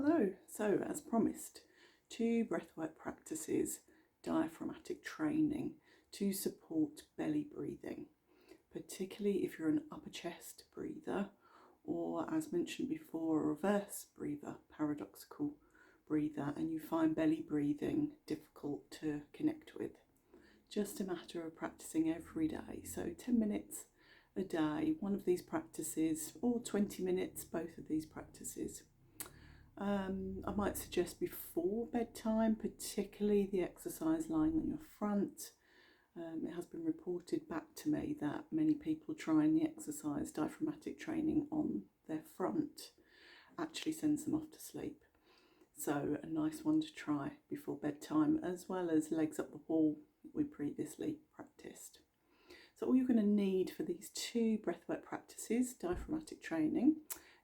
Hello, so as promised, 2 breathwork practices, diaphragmatic training to support belly breathing, particularly if you're an upper chest breather or, as mentioned before, a reverse breather, paradoxical breather, and you find belly breathing difficult to connect with. Just a matter of practicing every day, so 10 minutes a day, one of these practices, or 20 minutes, both of these practices. I might suggest before bedtime, particularly the exercise lying on your front. It has been reported back to me that many people trying the exercise diaphragmatic training on their front actually sends them off to sleep. So a nice one to try before bedtime, as well as legs up the wall that we previously practiced. So all you're going to need for these 2 breathwork practices, diaphragmatic training,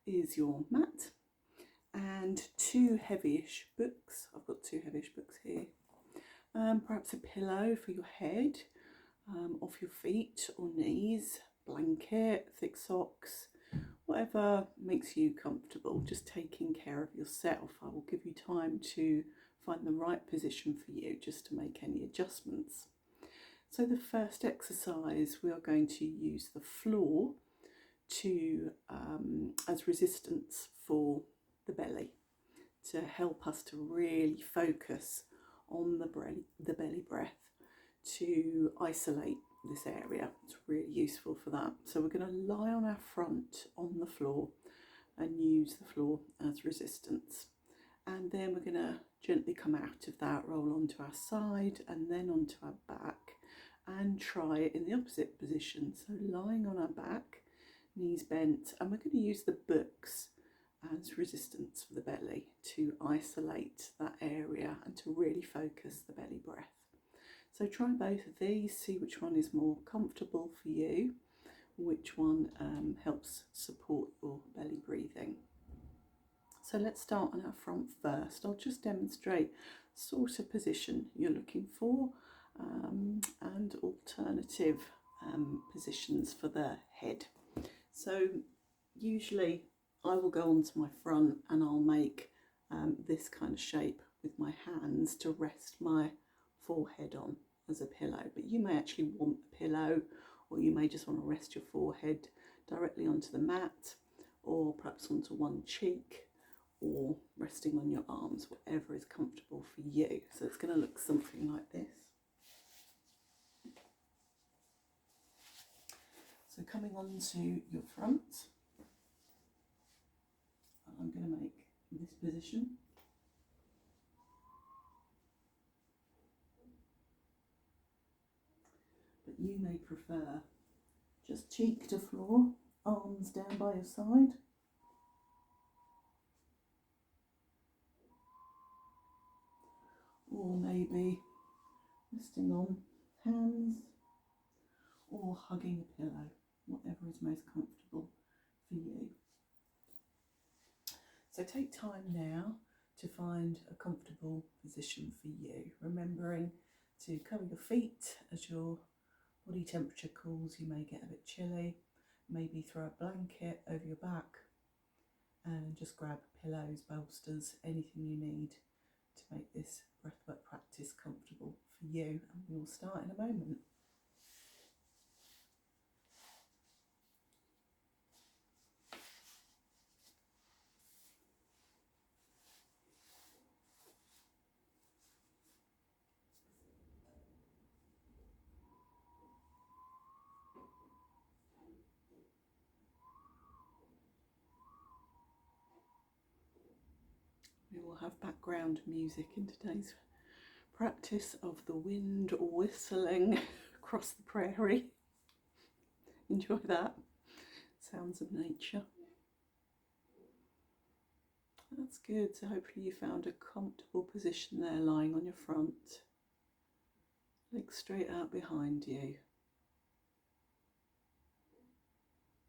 is your mat and 2 heavyish books. I've got 2 heavyish books here. Perhaps a pillow for your head, off your feet or knees, blanket, thick socks, whatever makes you comfortable, just taking care of yourself. I will give you time to find the right position for you just to make any adjustments. So the first exercise, we are going to use the floor as resistance for the belly, to help us to really focus on the belly breath, to isolate this area. It's really useful for that. So we're going to lie on our front on the floor and use the floor as resistance. And then we're going to gently come out of that, roll onto our side and then onto our back, and try it in the opposite position. So lying on our back, knees bent, and we're going to use the books as resistance for the belly to isolate that area and to really focus the belly breath. So try both of these, see which one is more comfortable for you, which one helps support your belly breathing. So let's start on our front first. I'll just demonstrate sort of position you're looking for and alternative positions for the head. So usually I will go onto my front and I'll make this kind of shape with my hands to rest my forehead on as a pillow, but you may actually want a pillow, or you may just want to rest your forehead directly onto the mat, or perhaps onto one cheek, or resting on your arms, whatever is comfortable for you. So it's going to look something like this. So coming on to your front, I'm going to make this position. But you may prefer just cheek to floor, arms down by your side. Or maybe resting on hands or hugging a pillow, whatever is most comfortable for you. So take time now to find a comfortable position for you, remembering to cover your feet as your body temperature cools. You may get a bit chilly, maybe throw a blanket over your back and just grab pillows, bolsters, anything you need to make this breathwork practice comfortable for you, and we will start in a moment. We will have background music in today's practice of the wind whistling across the prairie. Enjoy that. Sounds of nature. That's good. So hopefully you found a comfortable position there, lying on your front. Legs straight out behind you.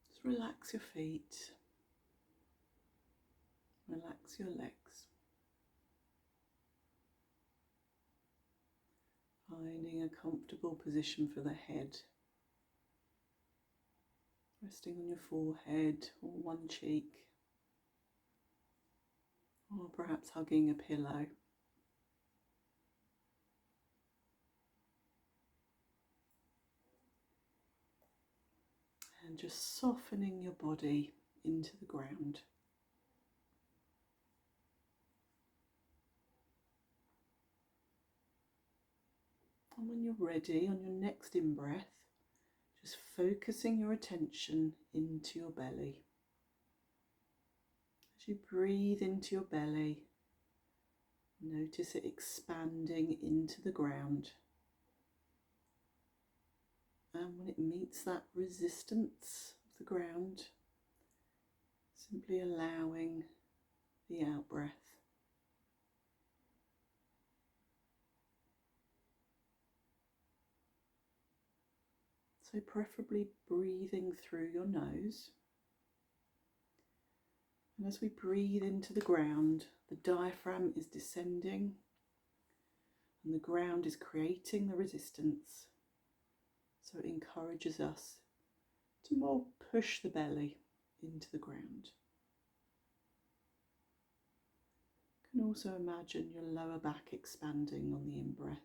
Just relax your feet. Relax your legs. Finding a comfortable position for the head. Resting on your forehead or one cheek, or perhaps hugging a pillow. And just softening your body into the ground. And when you're ready, on your next in-breath, just focusing your attention into your belly. As you breathe into your belly, notice it expanding into the ground. And when it meets that resistance of the ground, simply allowing the out-breath. So preferably breathing through your nose. And as we breathe into the ground, the diaphragm is descending and the ground is creating the resistance. So it encourages us to more push the belly into the ground. You can also imagine your lower back expanding on the in-breath.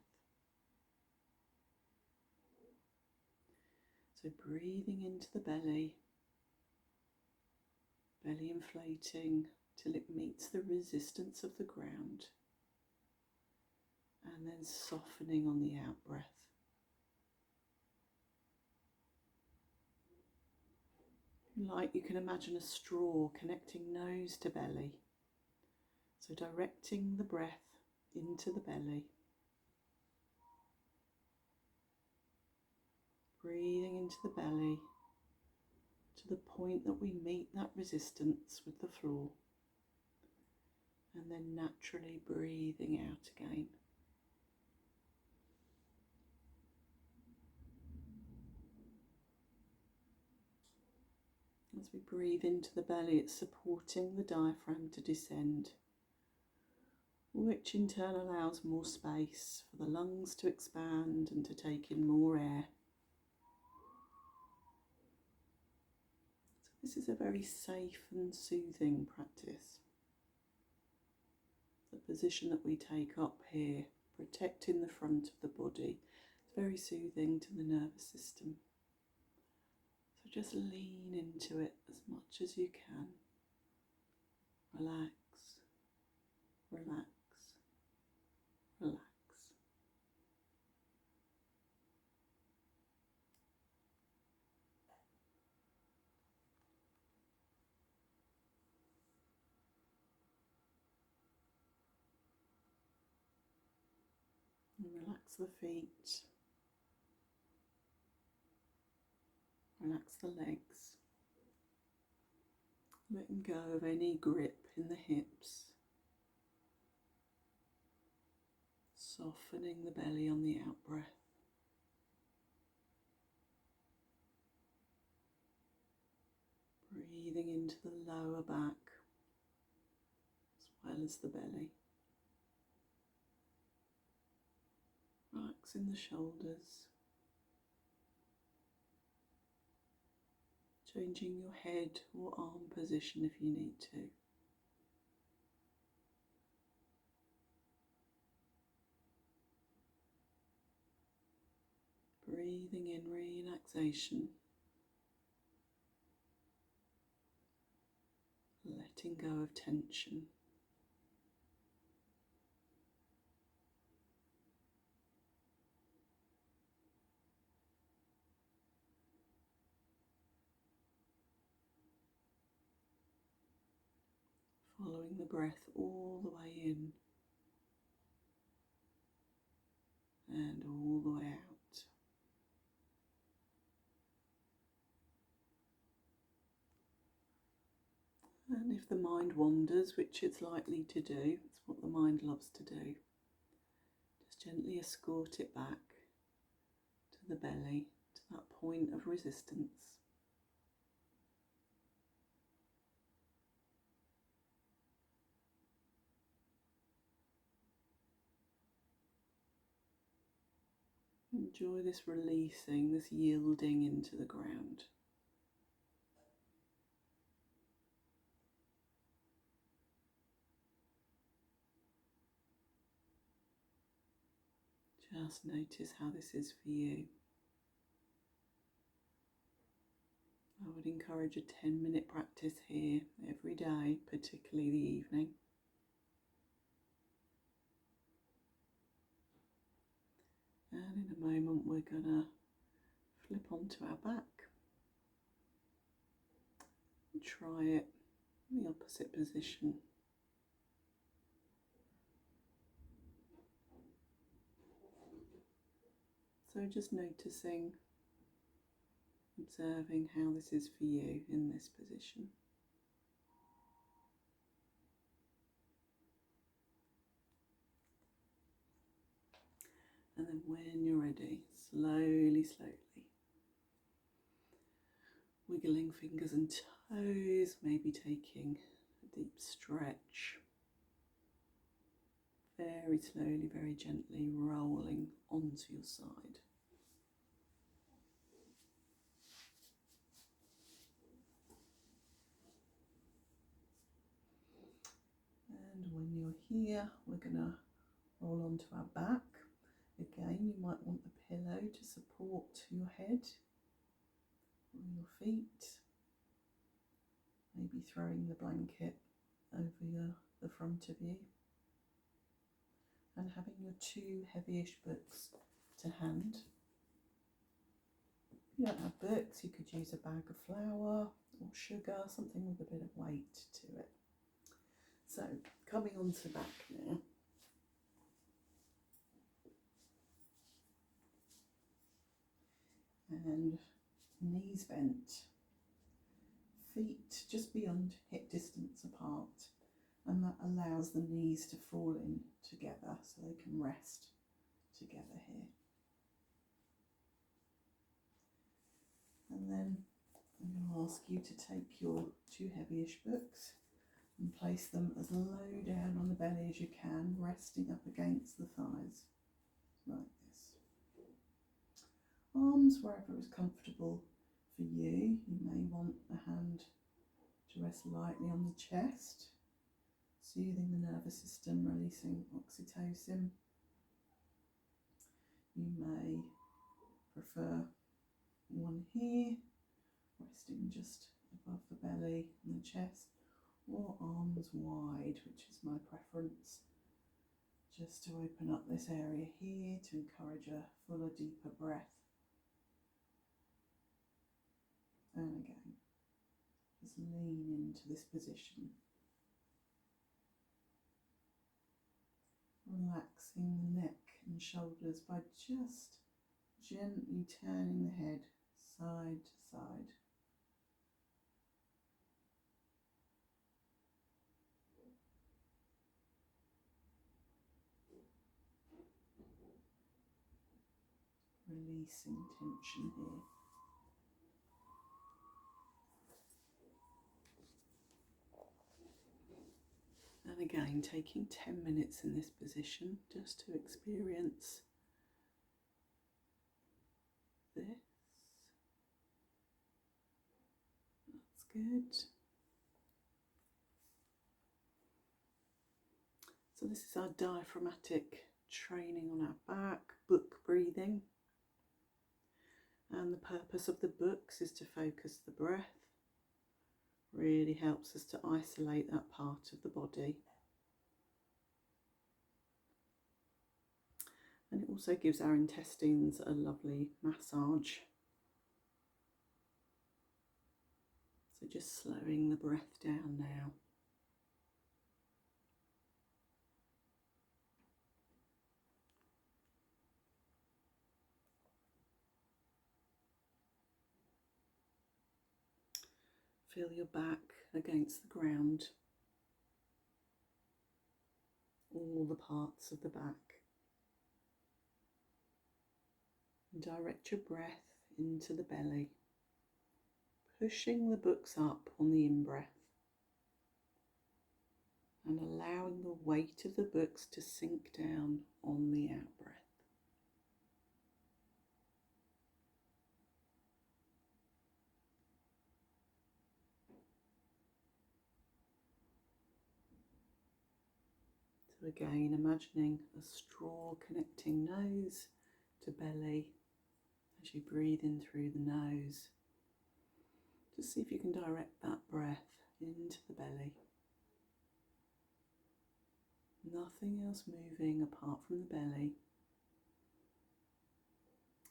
So breathing into the belly, belly inflating till it meets the resistance of the ground, and then softening on the out-breath. If you like, you can imagine a straw connecting nose to belly. So directing the breath into the belly. Breathing into the belly to the point that we meet that resistance with the floor. And then naturally breathing out again. As we breathe into the belly, it's supporting the diaphragm to descend, which in turn allows more space for the lungs to expand and to take in more air. So this is a very safe and soothing practice. The position that we take up here, protecting the front of the body, is very soothing to the nervous system. So just lean into it as much as you can. Relax, relax, relax. And relax the feet. Relax the legs. Letting go of any grip in the hips. Softening the belly on the out-breath. Breathing into the lower back as well as the belly. Relaxing the shoulders. Changing your head or arm position if you need to. Breathing in relaxation. Letting go of tension. Following the breath all the way in and all the way out. And if the mind wanders, which it's likely to do, it's what the mind loves to do, just gently escort it back to the belly, to that point of resistance. Enjoy this releasing, this yielding into the ground. Just notice how this is for you. I would encourage a 10-minute practice here every day, particularly the evening. And in a moment we're going to flip onto our back. And try it in the opposite position. So just noticing, observing how this is for you in this position. And then when you're ready, slowly, wiggling fingers and toes, maybe taking a deep stretch. Very slowly, very gently rolling onto your side. And when you're here, we're going to roll onto our back. Again, you might want the pillow to support your head or your feet. Maybe throwing the blanket over the front of you. And having your 2 heavyish books to hand. If you don't have books, you could use a bag of flour or sugar, something with a bit of weight to it. So, coming onto the back now. And knees bent, feet just beyond hip distance apart, and that allows the knees to fall in together so they can rest together here. And then I'm going to ask you to take your 2 heavyish books and place them as low down on the belly as you can, resting up against the thighs, like this. Arms wherever is comfortable for you. You may want a hand to rest lightly on the chest, soothing the nervous system, releasing oxytocin. You may prefer one here, resting just above the belly and the chest, or arms wide, which is my preference, just to open up this area here to encourage a fuller, deeper breath. And again, just lean into this position. Relaxing the neck and shoulders by just gently turning the head side to side. Releasing tension here. And again, taking 10 minutes in this position just to experience this. That's good. So this is our diaphragmatic training on our back, book breathing. And the purpose of the books is to focus the breath. Really helps us to isolate that part of the body. And it also gives our intestines a lovely massage. So just slowing the breath down now. Feel your back against the ground, all the parts of the back. And direct your breath into the belly, pushing the books up on the in-breath and allowing the weight of the books to sink down on the out-breath. So again, imagining a straw connecting nose to belly as you breathe in through the nose. Just see if you can direct that breath into the belly. Nothing else moving apart from the belly.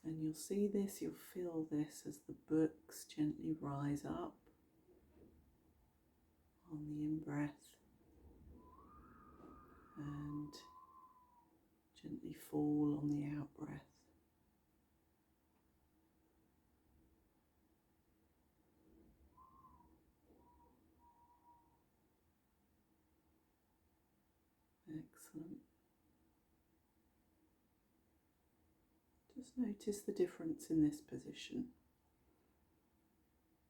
And you'll see this, you'll feel this as the books gently rise up on the in-breath and gently fall on the out-breath. Excellent. Just notice the difference in this position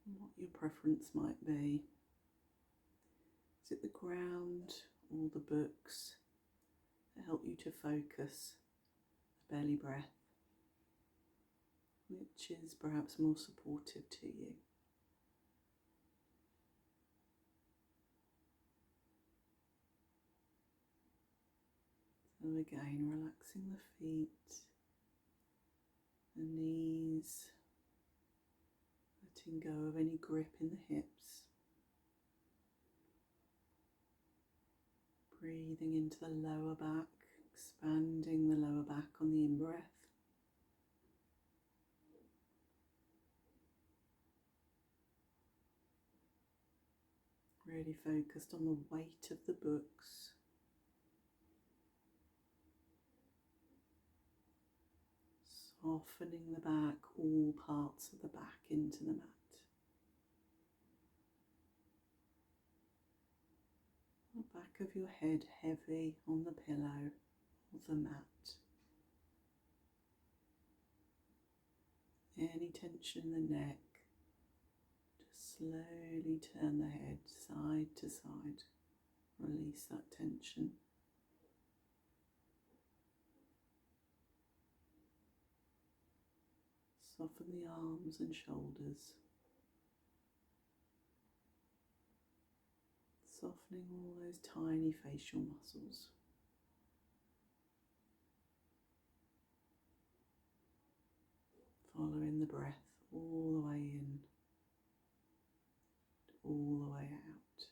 and what your preference might be. Is it the ground or the books that help you to focus the belly breath? Which is perhaps more supportive to you? So again, relaxing the feet, the knees, letting go of any grip in the hips. Breathing into the lower back, expanding the lower back on the in-breath. Really focused on the weight of the books. Softening the back, all parts of the back into the mat. The back of your head heavy on the pillow or the mat. Any tension in the neck, just slowly turn the head side to side. Release that tension. Soften the arms and shoulders. Softening all those tiny facial muscles. Following the breath all the way in, all the way out.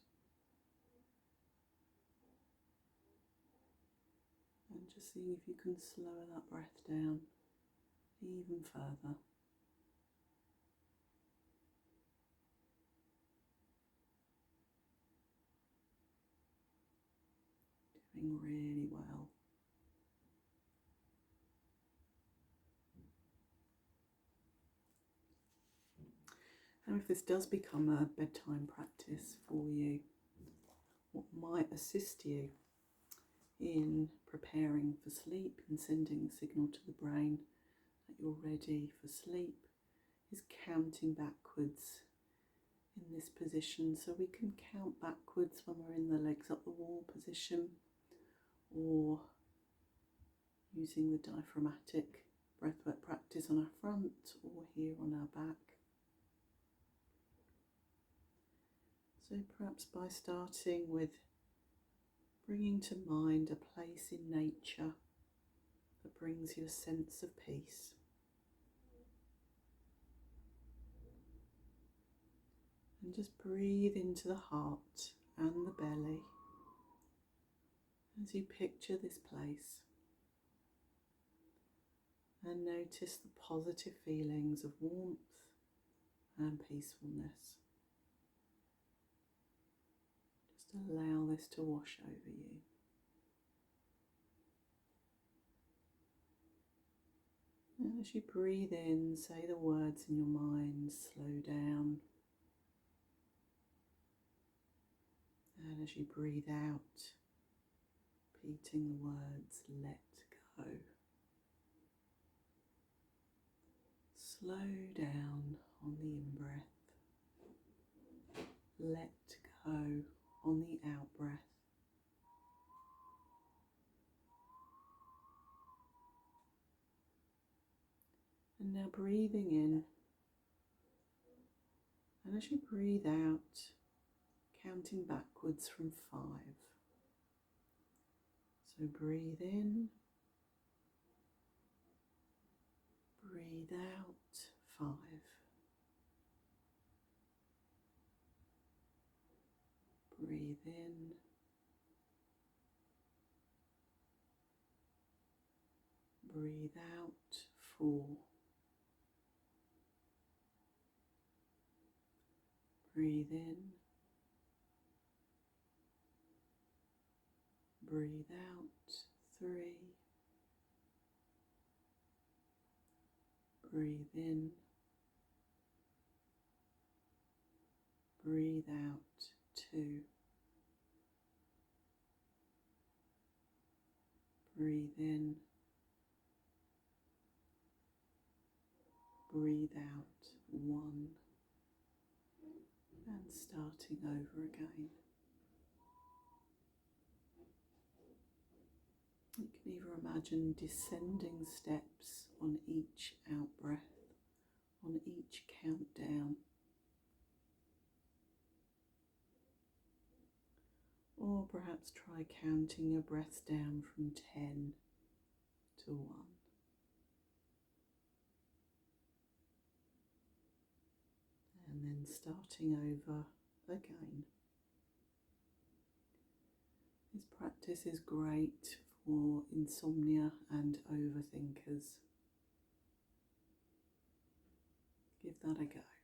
And just seeing if you can slow that breath down even further. Doing really well. And if this does become a bedtime practice for you, what might assist you in preparing for sleep and sending the signal to the brain that you're ready for sleep is counting backwards in this position. So we can count backwards when we're in the legs up the wall position, or using the diaphragmatic breathwork practice on our front or here on our back. So perhaps by starting with bringing to mind a place in nature that brings you a sense of peace. And just breathe into the heart and the belly as you picture this place. And notice the positive feelings of warmth and peacefulness. Just allow this to wash over you. And as you breathe in, say the words in your mind, slow down. And as you breathe out, repeating the words, let go. Slow down on the in-breath. Let go on the out-breath. And now breathing in, and as you breathe out, counting backwards from 5. So breathe in, breathe out, 5. Breathe in, breathe out, 4. Breathe in, breathe out, 3. Breathe in, breathe out, 2. Breathe in, breathe out, 1. And starting over again. You can either imagine descending steps on each out-breath, on each countdown, or perhaps try counting your breaths down from 10 to 1. And then starting over again. This practice is great for insomnia and overthinkers. Give that a go.